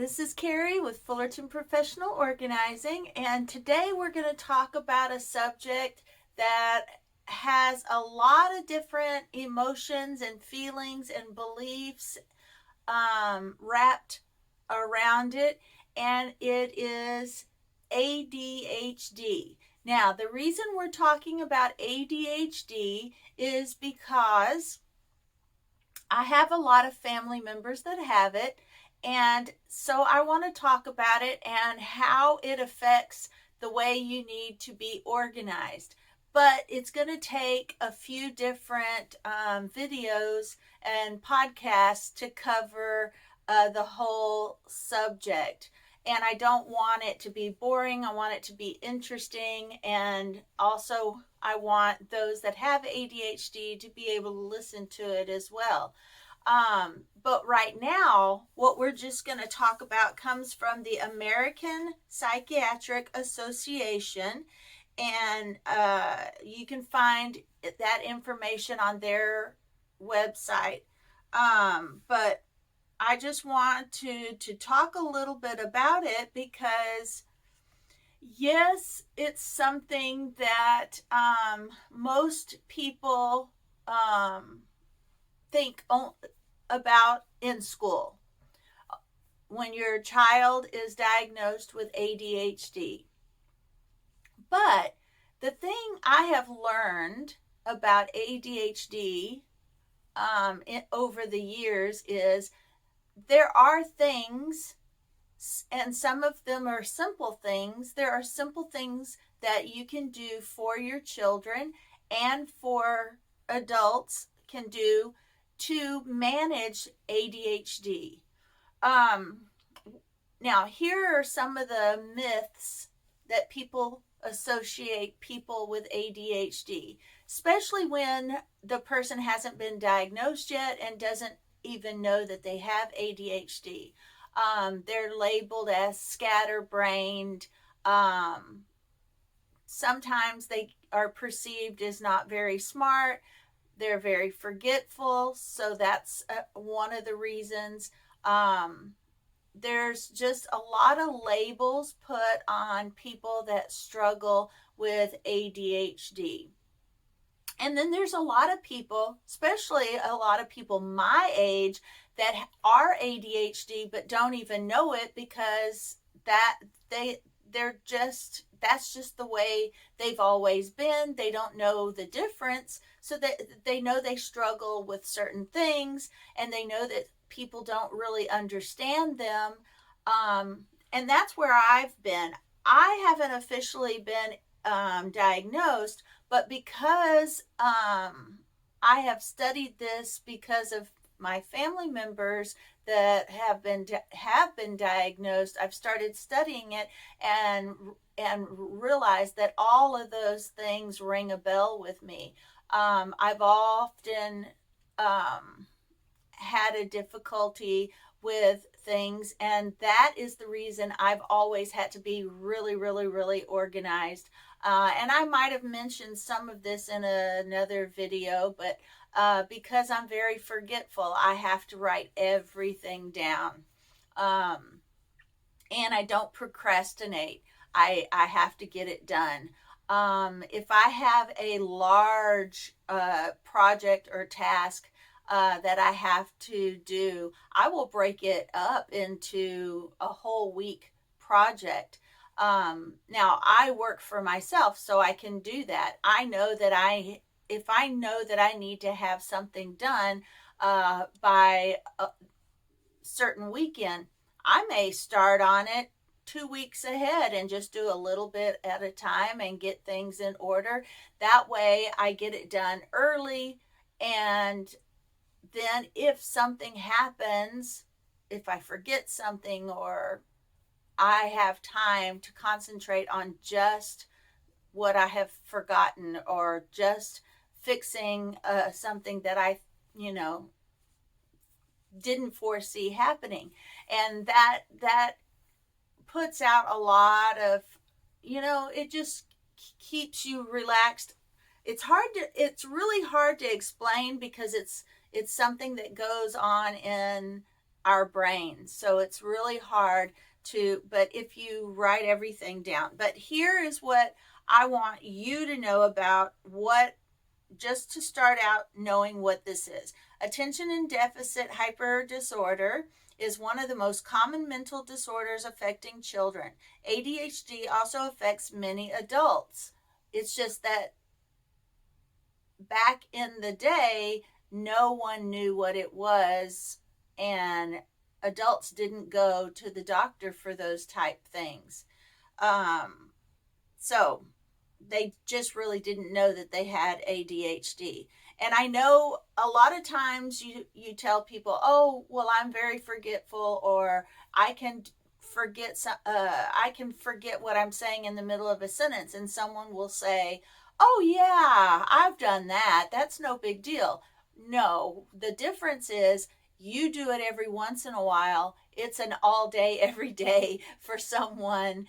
This is Carrie with Fullerton Professional Organizing, and today we're going to talk about a subject that has a lot of different emotions and feelings and beliefs wrapped around it, and it is ADHD. Now, the reason we're talking about ADHD is because I have a lot of family members that have it. And so I want to talk about it and how it affects the way you need to be organized. But it's going to take a few different videos and podcasts to cover the whole subject. And I don't want it to be boring. I want it to be interesting. And also, I want those that have ADHD to be able to listen to it as well. But right now, what we're just going to talk about comes from the American Psychiatric Association. And you can find that information on their website. But I just want to talk a little bit about it because, yes, it's something that most people think about in school when your child is diagnosed with ADHD. But the thing I have learned about ADHD over the years is there are things, and some of them are simple things. There are simple things that you can do for your children and for adults can do to manage ADHD. Now, here are some of the myths that people associate people with ADHD, especially when the person hasn't been diagnosed yet and doesn't even know that they have ADHD. They're labeled as scatterbrained. Sometimes they are perceived as not very smart. They're very forgetful, so that's one of the reasons. There's just a lot of labels put on people that struggle with ADHD. And then there's a lot of people, especially a lot of people my age, that are ADHD but don't even know it because that's just the way they've always been. They don't know the difference, so that they know they struggle with certain things, and they know that people don't really understand them. And that's where I've been. I haven't officially been diagnosed, but because I have studied this because of my family members that have been diagnosed, I've started studying it and realized that all of those things ring a bell with me. I've often had a difficulty with things, and that is the reason I've always had to be really, really, really organized. And I might have mentioned some of this in another video, but because I'm very forgetful, I have to write everything down. And I don't procrastinate. I have to get it done. If I have a large project or task that I have to do, I will break it up into a whole week project. Now I work for myself, so I can do that. I know that if I know that I need to have something done by a certain weekend, I may start on it 2 weeks ahead and just do a little bit at a time and get things in order. That way I get it done early, and then if something happens, if I forget something or I have time to concentrate on just what I have forgotten or just fixing something that I, didn't foresee happening. And that puts out a lot of, it just keeps you relaxed. It's really hard to explain because it's something that goes on in our brains. So it's really hard to, but if you write everything down. But here is what I want you to know about what, just to start out knowing what this is. Attention and deficit hyper disorder is one of the most common mental disorders affecting children. ADHD also affects many adults. It's just that back in the day, no one knew what it was, and adults didn't go to the doctor for those type things. So they just really didn't know that they had ADHD. And I know a lot of times you tell people, "Oh, well, I'm very forgetful," or I can I can forget what I'm saying in the middle of a sentence, and someone will say, "Oh yeah, I've done that. That's no big deal." No, the difference is you do it every once in a while. It's an all day, every day for someone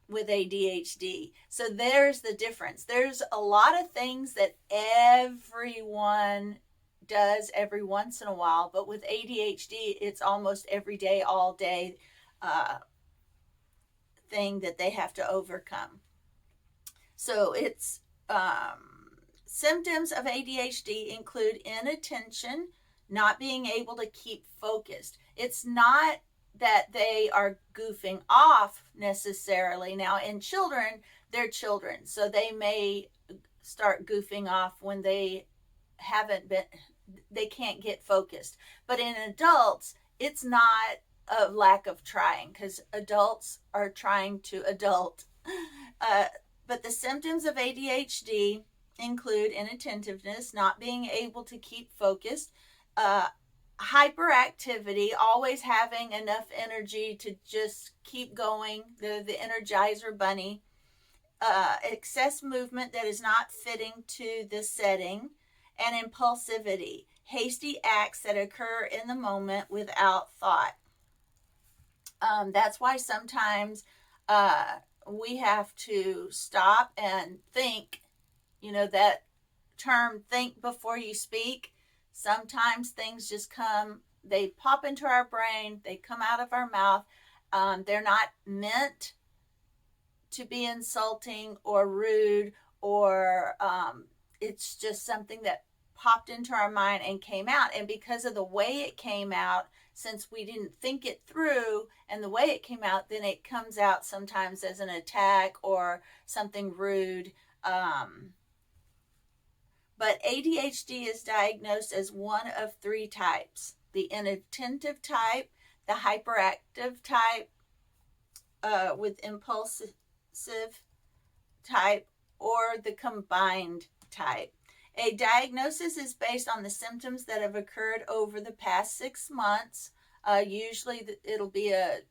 with ADHD. So there's the difference. There's a lot of things that everyone does every once in a while, but with ADHD, it's almost every day, all day uh, thing that they have to overcome. So it's symptoms of ADHD include inattention, not being able to keep focused. It's not that they are goofing off necessarily. Now, in children, they're children, so they may start goofing off when haven't been, they can't get focused. But in adults, it's not a lack of trying, because adults are trying to adult. Uh, but the symptoms of ADHD include inattentiveness, not being able to keep focused, uh, hyperactivity, always having enough energy to just keep going, the Energizer Bunny, excess movement that is not fitting to the setting, and impulsivity, hasty acts that occur in the moment without thought. That's why sometimes we have to stop and think, that term, think before you speak. Sometimes things just come, they pop into our brain, they come out of our mouth. They're not meant to be insulting or rude, or it's just something that popped into our mind and came out. And because of the way it came out, since we didn't think it through and the way it came out, then it comes out sometimes as an attack or something rude. But ADHD is diagnosed as one of three types: the inattentive type, the hyperactive type with impulsive type, or the combined type. A diagnosis is based on the symptoms that have occurred over the past 6 months. Usually it'll be at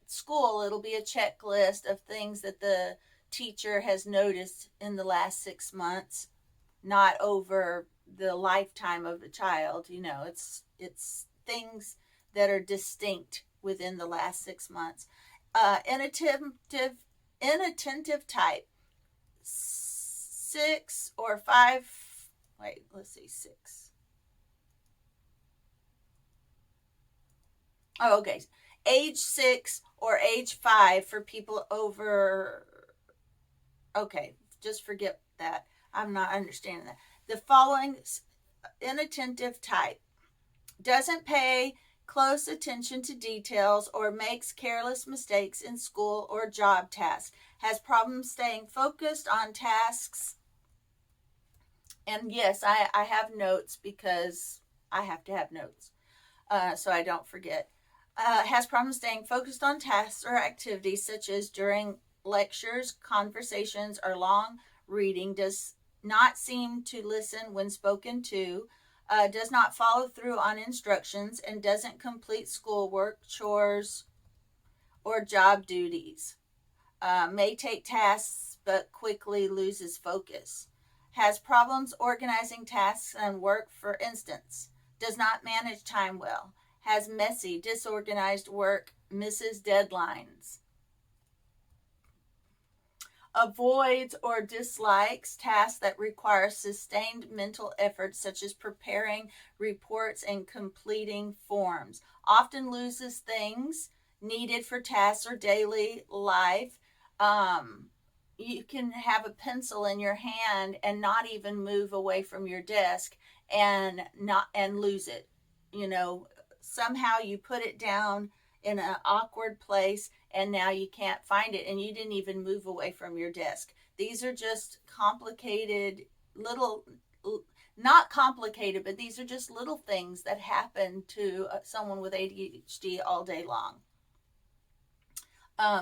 school, it'll be a checklist of things that the teacher has noticed in the last 6 months, not over the lifetime of a child. It's things that are distinct within the last 6 months. Inattentive type, 6 or 5. Wait, let's see, 6. Oh, okay. Age 6 or age 5 for people over. Okay, just forget that. I'm not understanding that. The following inattentive type: doesn't pay close attention to details or makes careless mistakes in school or job tasks, has problems staying focused on tasks. And yes, I have notes because I have to have notes so I don't forget. Has problems staying focused on tasks or activities such as during lectures, conversations, or long reading, does not seem to listen when spoken to, does not follow through on instructions, and doesn't complete schoolwork, chores, or job duties. May take tasks but quickly loses focus. Has problems organizing tasks and work, for instance. Does not manage time well. Has messy, disorganized work, misses deadlines. avoids or dislikes tasks that require sustained mental effort, such as preparing reports and completing forms. Often loses things needed for tasks or daily life. Um, you can have a pencil in your hand and not even move away from your desk and lose it. You know, somehow you put it down in an awkward place and now you can't find it and you didn't even move away from your desk. These are just complicated little, not complicated, but these are just little things that happen to someone with ADHD all day long.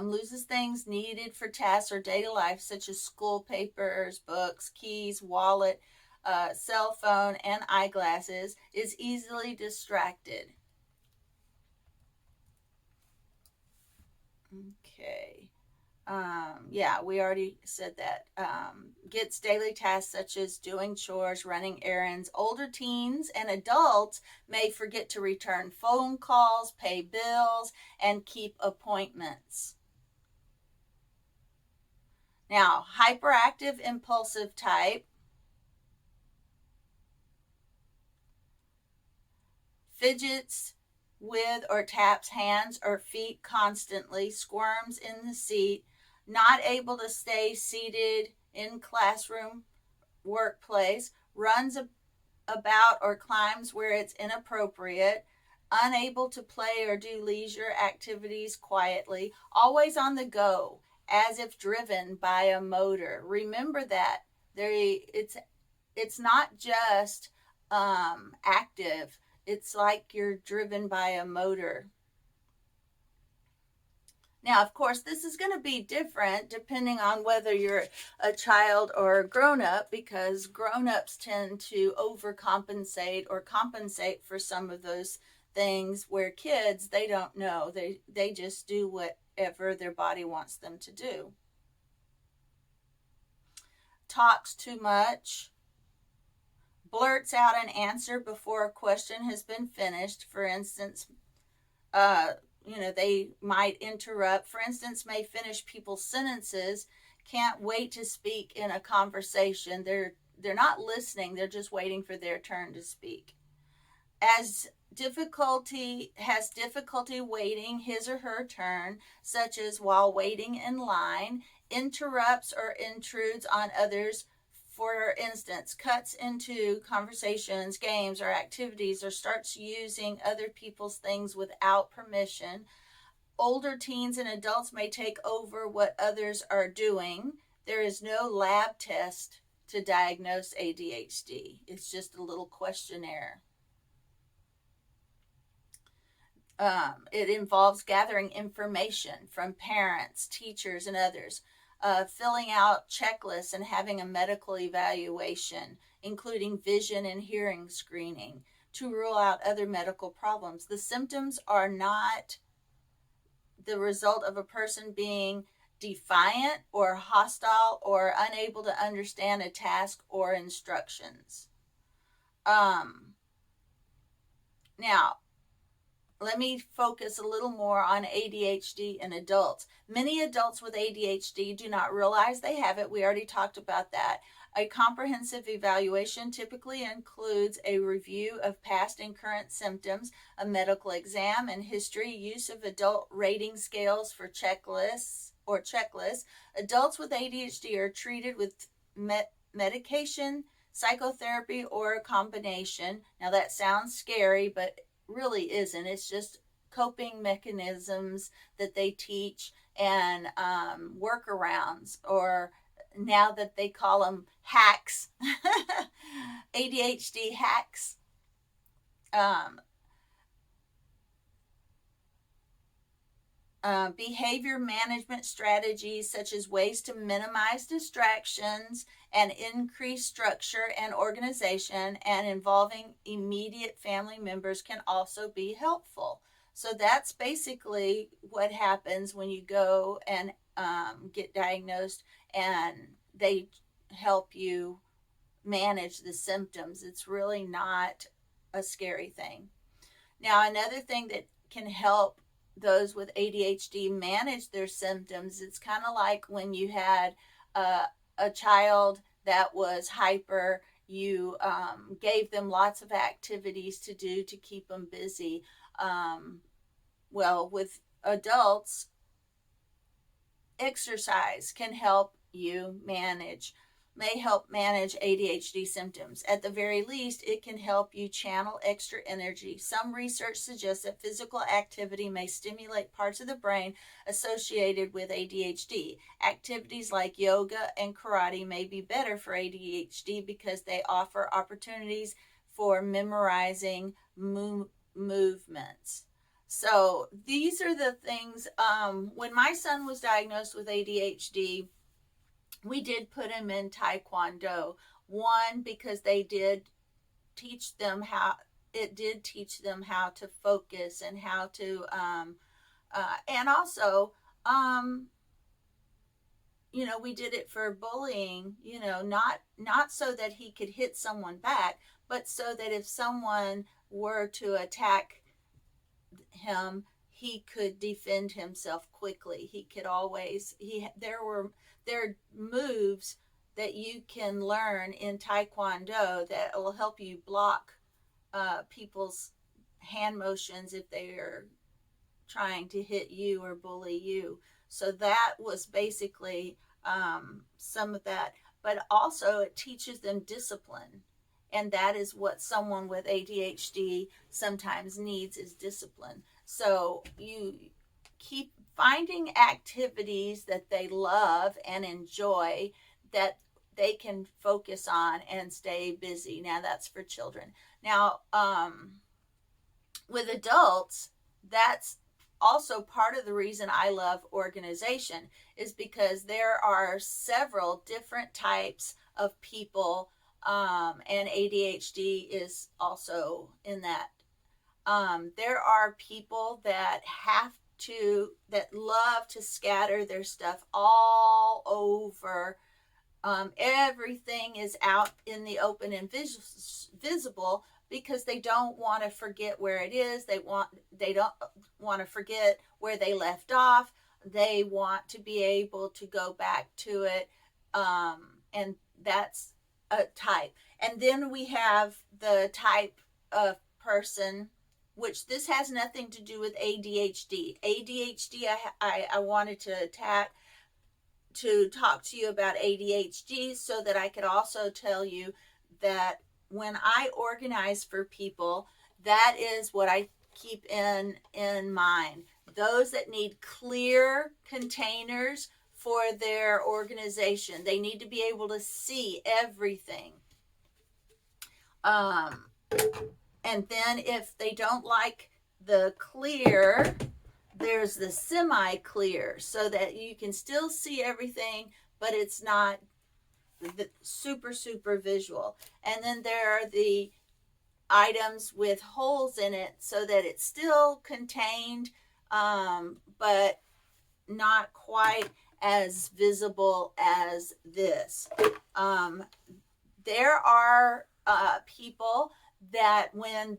Loses things needed for tasks or daily life, such as school papers, books, keys, wallet, cell phone, and eyeglasses, is easily distracted. Okay. Yeah, we already said that. Gets daily tasks such as doing chores, running errands. Older teens and adults may forget to return phone calls, pay bills, and keep appointments. Now, hyperactive impulsive type fidgets with or taps hands or feet constantly, squirms in the seat, not able to stay seated in classroom, workplace, runs about or climbs where it's inappropriate, unable to play or do leisure activities quietly, always on the go, as if driven by a motor. Remember that it's not just active. It's like you're driven by a motor. Now, of course, this is going to be different depending on whether you're a child or a grown up, because grown ups tend to overcompensate or compensate for some of those things, where kids, they don't know. They just do whatever their body wants them to do. Talks too much, blurts out an answer before a question has been finished. For instance, uh, they might interrupt. For instance, may finish people's sentences. Can't wait to speak in a conversation. They're not listening. They're just waiting for their turn to speak. Has difficulty waiting his or her turn, such as while waiting in line. Interrupts or intrudes on others. For instance, cuts into conversations, games, or activities, or starts using other people's things without permission. Older teens and adults may take over what others are doing. There is no lab test to diagnose ADHD, it's just a little questionnaire. It involves gathering information from parents, teachers, and others, filling out checklists, and having a medical evaluation, including vision and hearing screening, to rule out other medical problems. The symptoms are not the result of a person being defiant or hostile or unable to understand a task or instructions. Um, Now, let me focus a little more on ADHD in adults. Many adults with ADHD do not realize they have it. We already talked about that. A comprehensive evaluation typically includes a review of past and current symptoms, a medical exam and history, use of adult rating scales for checklists. Adults with ADHD are treated with medication, psychotherapy, or a combination. Now that sounds scary, but really isn't. It's just coping mechanisms that they teach, and workarounds, or now that they call them hacks, ADHD hacks. Um, Behavior management strategies, such as ways to minimize distractions and increase structure and organization, and involving immediate family members, can also be helpful. So that's basically what happens when you go and get diagnosed, and they help you manage the symptoms. It's really not a scary thing. Now, another thing that can help those with ADHD manage their symptoms, it's kind of like when you had a child that was hyper, you gave them lots of activities to do to keep them busy. Um, well, with adults, exercise can help you may help manage ADHD symptoms. At the very least, it can help you channel extra energy. Some research suggests that physical activity may stimulate parts of the brain associated with ADHD. Activities like yoga and karate may be better for ADHD because they offer opportunities for memorizing movements. So these are the things. When my son was diagnosed with ADHD, we did put him in Taekwondo. One, because they did teach them how, it did teach them how to focus and how to, and also, um, we did it for bullying, not so that he could hit someone back, but so that if someone were to attack him, he could defend himself quickly. He could always there are moves that you can learn in Taekwondo that will help you block people's hand motions if they are trying to hit you or bully you. So that was basically some of that. But also, it teaches them discipline. And that is what someone with ADHD sometimes needs, is discipline. So you keep finding activities that they love and enjoy, that they can focus on and stay busy. Now, that's for children. Now, with adults, that's also part of the reason I love organization, is because there are several different types of people, and ADHD is also in that. There are people that love to scatter their stuff all over. Everything is out in the open and visible, because they don't want to forget where it is. They don't want to forget where they left off. They want to be able to go back to it, and that's a type. And then we have the type of person, which this has nothing to do with ADHD. ADHD, I wanted to talk to you about ADHD so that I could also tell you that when I organize for people, that is what I keep in mind. Those that need clear containers for their organization, they need to be able to see everything. And then if they don't like the clear, there's the semi-clear, so that you can still see everything, but it's not the super visual. And then there are the items with holes in it, so that it's still contained, but not quite as visible as this. There are people that when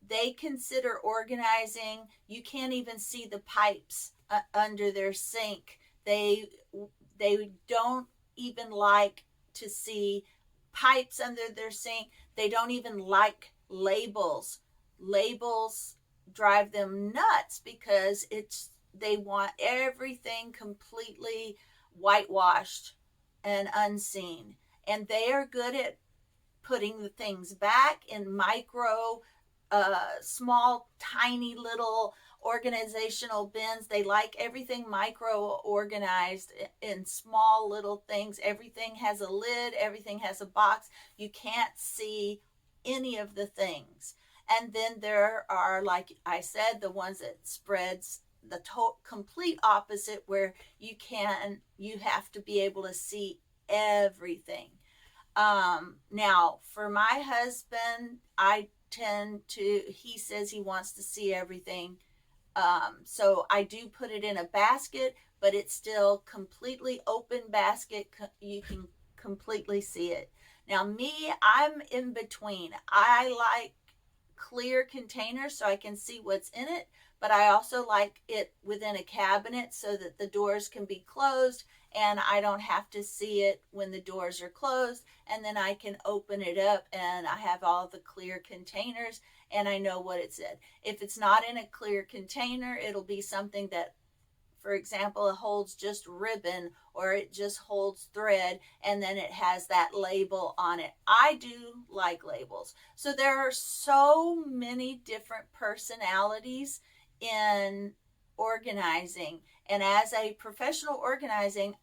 they consider organizing, you can't even see the pipes under their sink. They don't even like to see pipes under their sink. They don't even like labels. Labels drive them nuts, because they want everything completely whitewashed and unseen. And they are good at putting the things back in small, tiny little organizational bins. They like everything micro organized in small little things. Everything has a lid, everything has a box. You can't see any of the things. And then there are, like I said, the ones that spreads the complete opposite, where you have to be able to see everything. Now, for my husband, he says he wants to see everything. So I do put it in a basket, but it's still completely open basket. You can completely see it. Now, me, I'm in between. I like clear containers so I can see what's in it, but I also like it within a cabinet so that the doors can be closed and I don't have to see it when the doors are closed, and then I can open it up and I have all the clear containers and I know what it's in. If it's not in a clear container, it'll be something that, for example, it holds just ribbon or it just holds thread and then it has that label on it. I do like labels. So there are so many different personalities in organizing. And as a professional organizing,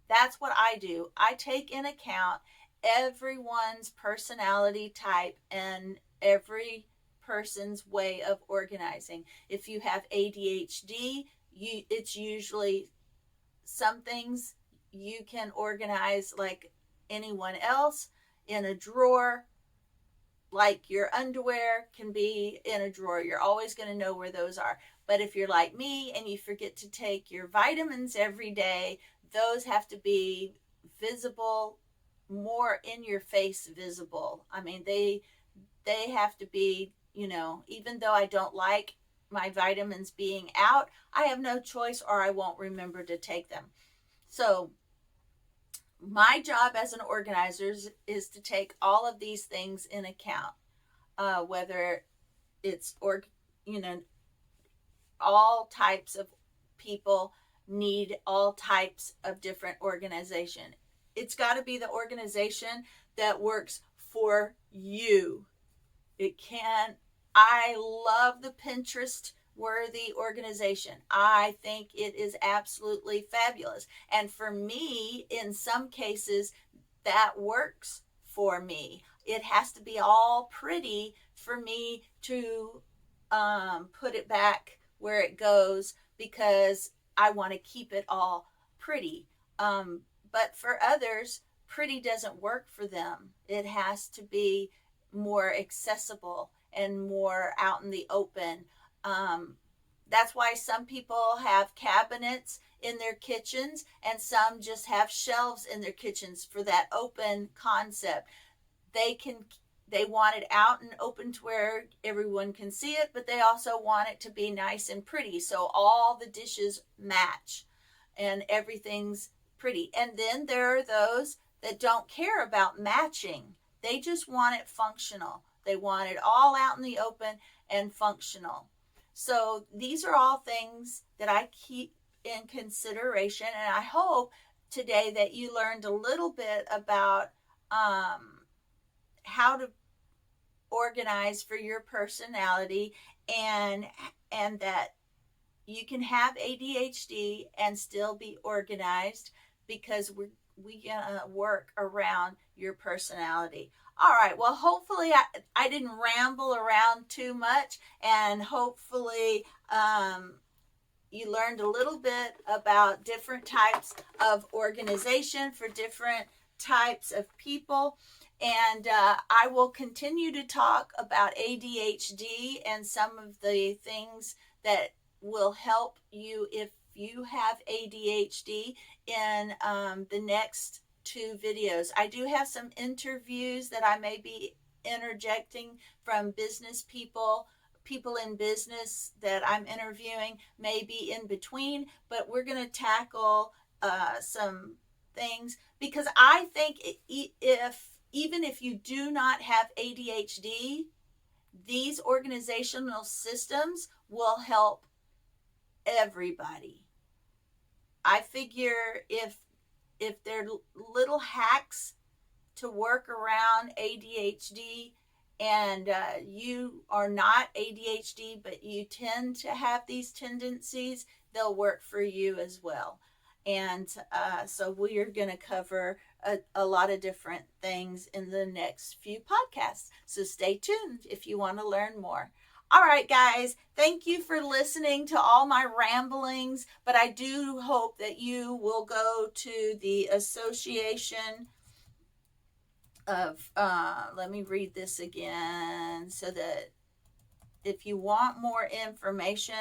that's what I do. I take in account everyone's personality type and every person's way of organizing. If you have ADHD, it's usually some things you can organize like anyone else in a drawer, like your underwear can be in a drawer. You're always going to know where those are. But if you're like me and you forget to take your vitamins every day, those have to be visible, more in your face visible. I mean, they have to be, even though I don't like my vitamins being out, I have no choice or I won't remember to take them. So my job as an organizer is to take all of these things in account, whether it's you know all types of people need all types of different organization. It's got to be the organization that works for you. It can. I love the Pinterest worthy organization. I think it is absolutely fabulous. And for me, in some cases, that works for me. It has to be all pretty for me to put it back where it goes because I want to keep it all pretty. But for others, pretty doesn't work for them. It has to be more accessible and more out in the open. Um, that's why some people have cabinets in their kitchens and some just have shelves in their kitchens for that open concept. They can they want it out and open to where everyone can see it, but they also want it to be nice and pretty. So all the dishes match and everything's pretty. And then there are those that don't care about matching. They just want it functional. They want it all out in the open and functional. So these are all things that I keep in consideration. And I hope today that you learned a little bit about how to organize for your personality, and that you can have ADHD and still be organized because we gonna work around your personality. All right. Well, hopefully I didn't ramble around too much, and hopefully you learned a little bit about different types of organization for different types of people. And I will continue to talk about ADHD and some of the things that will help you if you have ADHD in the next two videos. I do have some interviews that I may be interjecting from business people in business that I'm interviewing, maybe in between, but we're going to tackle some things because I think if even if you do not have ADHD, these organizational systems will help everybody. I figure if they're little hacks to work around ADHD, and you are not ADHD but you tend to have these tendencies, they'll work for you as well. And so we are going to cover a lot of different things in the next few podcasts. So stay tuned if you want to learn more. All right, guys, thank you for listening to all my ramblings, but I do hope that you will go to the Association of, let me read this again so that if you want more information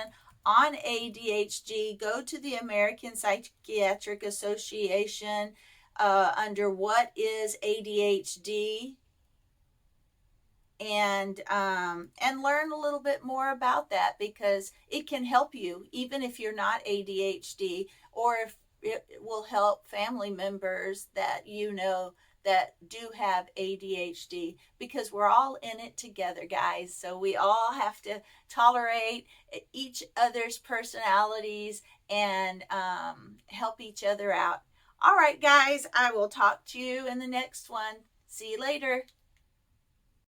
on ADHD, go to the American Psychiatric Association under What is ADHD, and learn a little bit more about that because it can help you even if you're not ADHD, or it will help family members that you know that do have ADHD, because we're all in it together, guys. So we all have to tolerate each other's personalities and help each other out. All right, guys, I will talk to you in the next one. See you later.